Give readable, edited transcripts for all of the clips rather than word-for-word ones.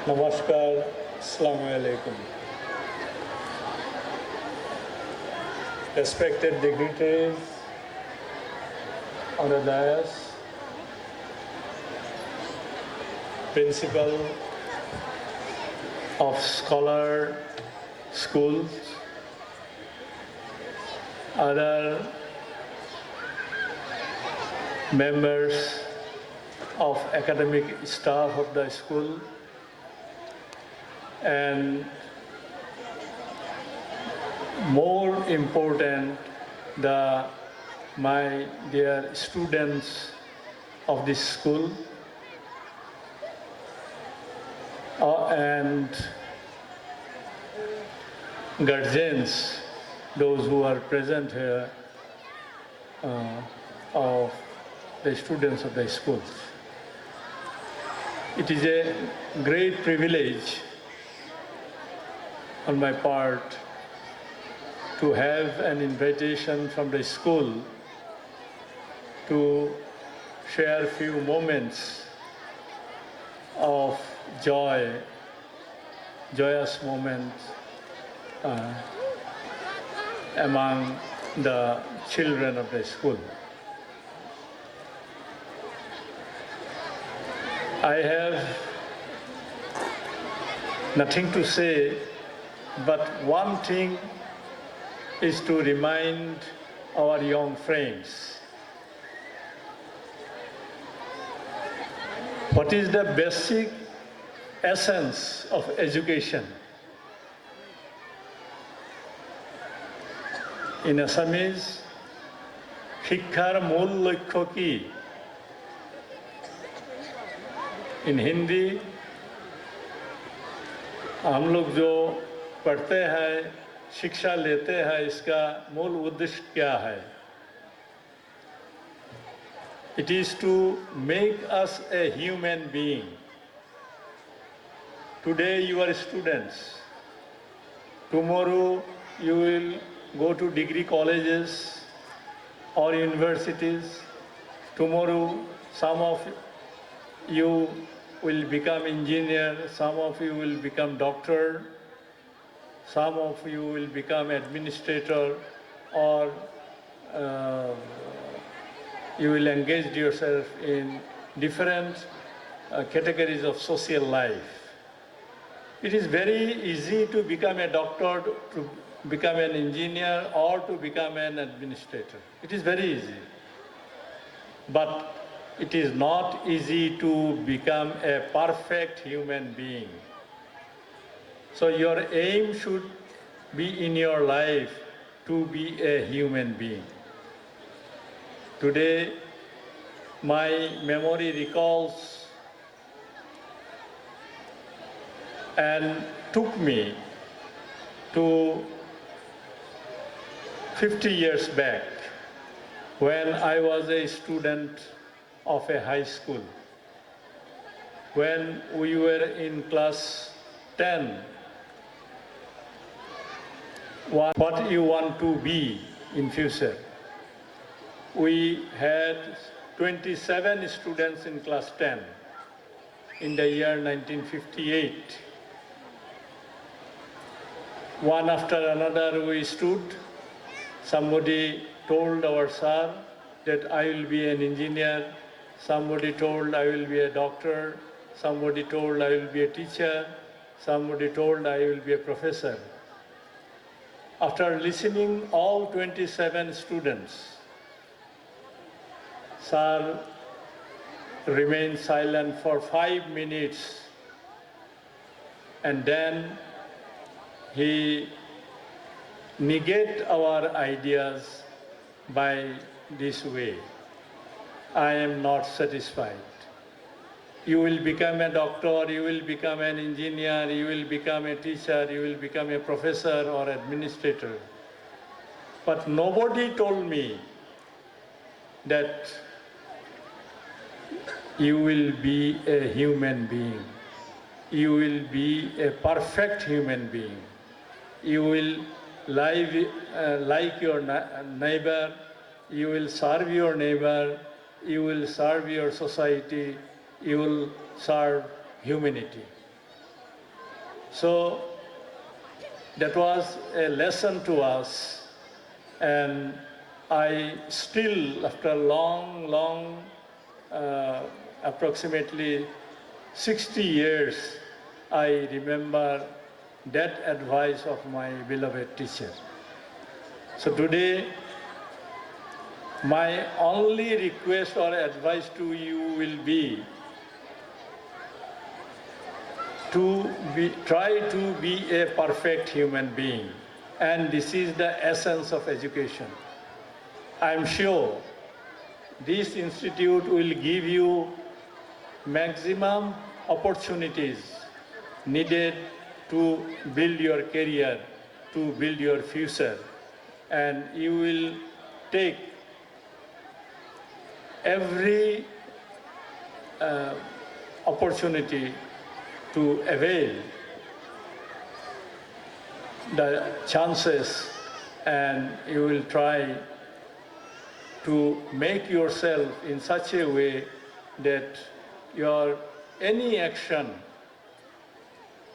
Namaskar, Assalamu alaikum. Respected dignitaries on the dais, principal of scholar schools, other members of academic staff of the school, and more important, my dear students of this school and guardians, those who are present here, of the students of the schools. It is a great privilege on my part to have an invitation from the school to share a few moments of joyous moments among the children of the school. I have nothing to say, but one thing is to remind our young friends what is the basic essence of education. In Assamese, শিক্ষার মূল লক্ষ্য কি? In Hindi, हम लोग जो पढ़ते हैं, शिक्षा लेते हैं, इसका मूल उद्देश्य क्या है? It is to make us a human being. Today you are students. Tomorrow you will go to degree colleges or universities. Tomorrow some of you will become engineer, some of you will become doctor, some of you will become administrator, or you will engage yourself in different categories of social life. It is very easy to become a doctor, to become an engineer, or to become an administrator. It is very easy. But it is not easy to become a perfect human being. So your aim should be in your life to be a human being. Today, my memory recalls and took me to 50 years back when I was a student of a high school. When we were in class 10, what you want to be in future? We had 27 students in class 10 in the year 1958. One after another we stood. Somebody told our sir that I will be an engineer. Somebody told I will be a doctor. Somebody told I will be a teacher. Somebody told I will be a professor. After listening all 27 students, sir remained silent for 5 minutes, and then he negated our ideas by this way: I am not satisfied. You will become a doctor, you will become an engineer, you will become a teacher, you will become a professor or administrator. But nobody told me that you will be a human being. You will be a perfect human being. You will live like your neighbor. You will serve your neighbor. You will serve your society. You will serve humanity. So that was a lesson to us, and I still, after long, approximately 60 years, I remember that advice of my beloved teacher. So today, my only request or advice to you will be to try to be a perfect human being. And this is the essence of education. I'm sure this institute will give you maximum opportunities needed to build your career, to build your future, and you will take every opportunity to avail the chances, and you will try to make yourself in such a way that your any action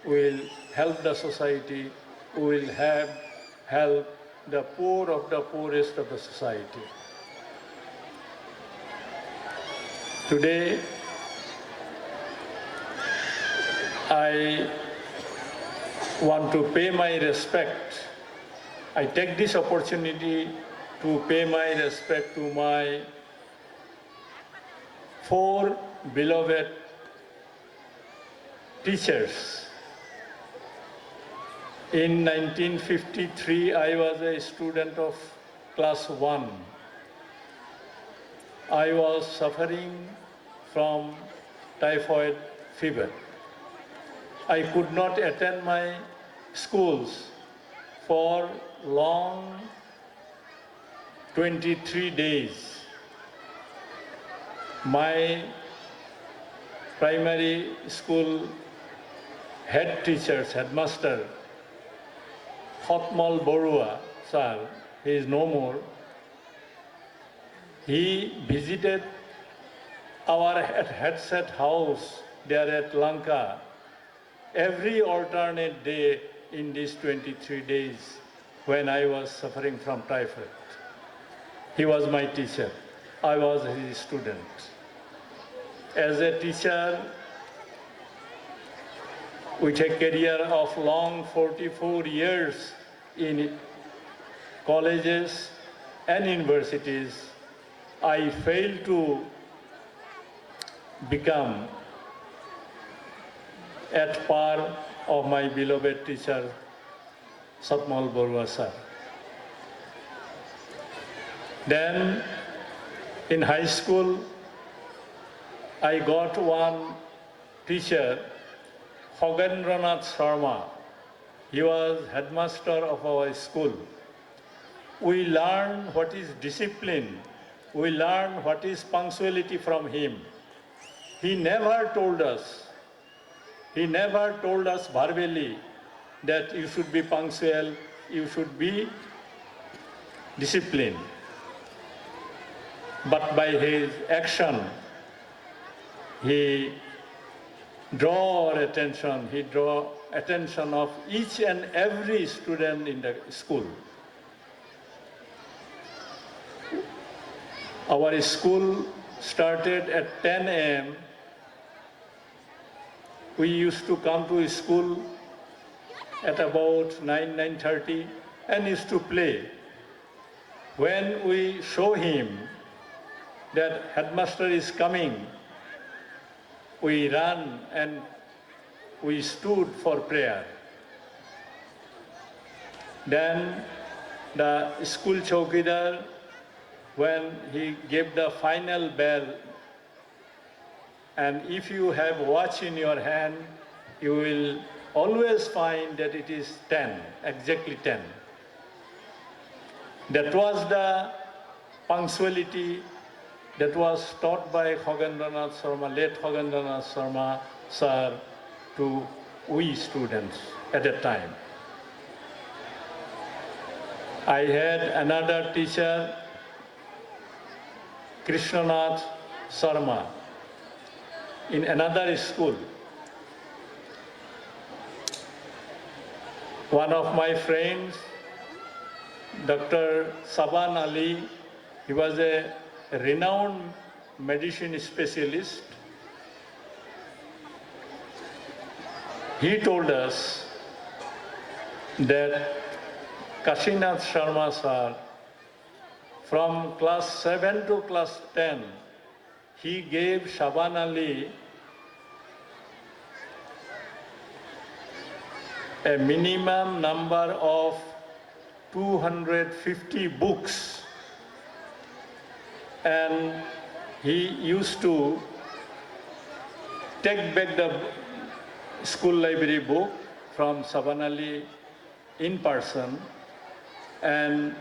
will help the society, will help the poor of the poorest of the society. Today, I want to pay my respect. I take this opportunity to pay my respect to my 4 beloved teachers. In 1953, I was a student of class 1. I was suffering from typhoid fever. I could not attend my schools for long 23 days. My primary school headmaster, Hotmal Borua, sir, he is no more. He visited our headset house there at Lanka every alternate day in these 23 days when I was suffering from typhoid. He was my teacher. I was his student. As a teacher, with a career of long 44 years in colleges and universities, I failed to become at par of my beloved teacher, Satmal Borua sir. Then in high school, I got one teacher, Hogendranath Sharma. He was headmaster of our school. We learned what is discipline. We learned what is punctuality from him. He never told us verbally that you should be punctual, you should be disciplined. But by his action, he draw attention of each and every student in the school. Our school started at 10 a.m. We used to come to school at about 9:30 and used to play. When we show him that headmaster is coming, we ran and we stood for prayer. Then the school chowkidar, when he gave the final bell, and if you have watch in your hand, you will always find that it is 10, exactly 10. That was the punctuality that was taught by Hogendranath Sharma, late Hogendranath Sharma sir, to we students at that time. I had another teacher, Krishnanath Sharma, in another school. One of my friends, Dr. Saban Ali, he was a renowned medicine specialist. He told us that Kashinath Sharma sir, from class 7 to class 10, he gave Saban Ali a minimum number of 250 books, and he used to take back the school library book from Saban Ali in person, and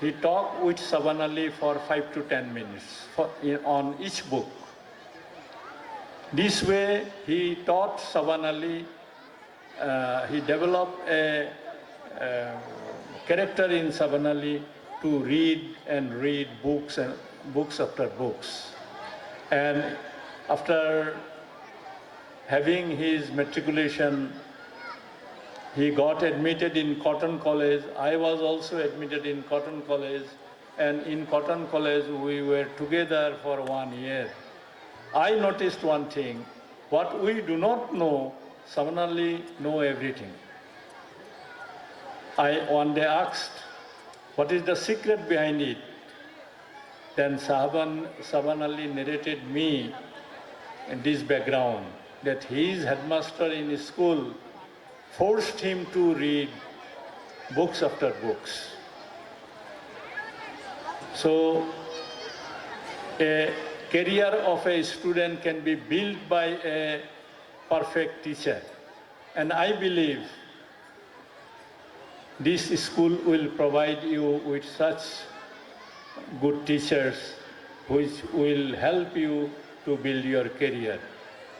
he talked with Saban Ali for 5 to 10 minutes on each book. This way he taught Saban Ali, he developed a character in Saban Ali to read and read books and books after books. And after having his matriculation, he got admitted in Cotton College. I was also admitted in Cotton College, and in Cotton College we were together for 1 year. I noticed one thing: what we do not know, Saban Ali know everything. I one day asked, what is the secret behind it? Then Saban Ali narrated me in this background, that his headmaster in his school forced him to read books after books. So a career of a student can be built by a perfect teacher. And I believe this school will provide you with such good teachers which will help you to build your career.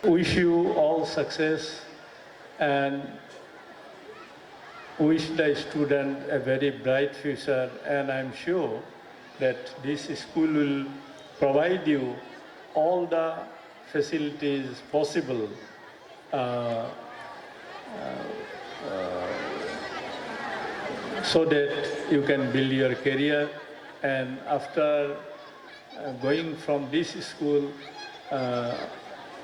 Wish you all success and wish the student a very bright future, and I'm sure that this school will provide you all the facilities possible so that you can build your career. And after going from this school,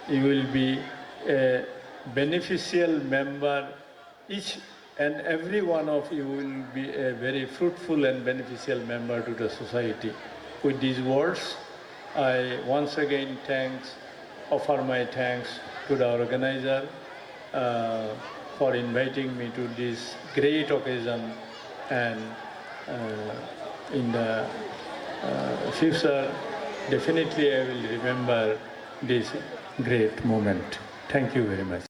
you will be a beneficial member. Each and every one of you will be a very fruitful and beneficial member to the society. With these words, I once again offer my thanks to the organizer for inviting me to this great occasion, and in the future, definitely I will remember this great moment. Thank you very much.